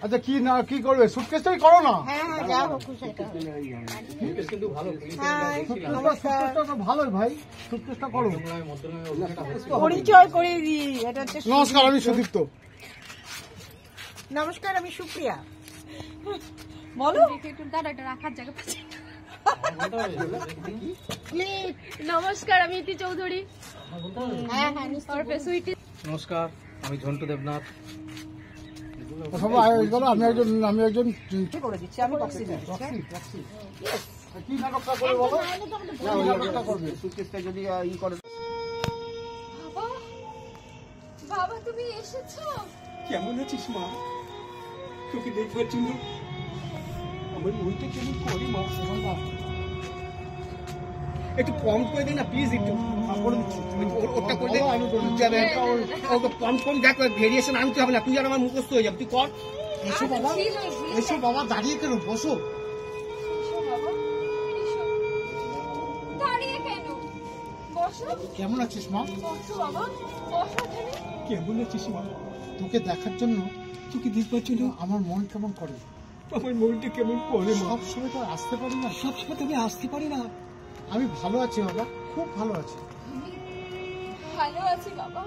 আচ্ছা কি না কি করবে? সুটকেসটাই করো না। হ্যাঁ হ্যাঁ যা হোক সেটা কিন্তু ভালো সুটকেসটা তো ভালোই ভাই, সুটকেসটা করো। পরিচয় করে দিই, এটা হচ্ছে নমস্কার, আমি সুদীপ্ত। নমস্কার, আমি সুপ্রিয়া। বলো দাদা এটা রাখার জায়গা পাচ্ছি। নমস্কার, আমি ইতি চৌধুরী। হ্যাঁ হ্যাঁ নমস্কার, আমি ঝন্টু দেবনাথ। আমি একজন করে দিচ্ছি, আমি বক্সি দিচ্ছি। কি নাটকটা করে বলো? সুটকেসটা যদি ই করে। বাবা, বাবা তুমি এসেছো? কেমন আছিস মা? তোকে দেখবার জন্য আমার মনটা কেমন করে মা। একটু কম করে দে না প্লিজ, একটু ওটা করে দে। কম দেখ, ভেরিয়েশন আনতে হবে না, তুই আর আমার মুখস্থ হয়ে যাবে, তুই কর। এসো বাবা, এসো বাবা, দাঁড়িয়ে কেন? বসো। এসো বাবা, এসো। দাঁড়িয়ে কেন? বসো। কেমন আছিস মা? বসো বাবা, বসো এখানে। কেমন আছিস মা? তোকে দেখার জন্য, তোকে দেখবার জন্য আমার মন কেমন করে। আমার মনটা কেমন করে মা। সব সময় তো আসতে পারি না। সবসময় তোকে আসতে পারি না। আমি ভালো আছি বাবা, খুব ভালো আছি। আমি ভালো আছি বাবা।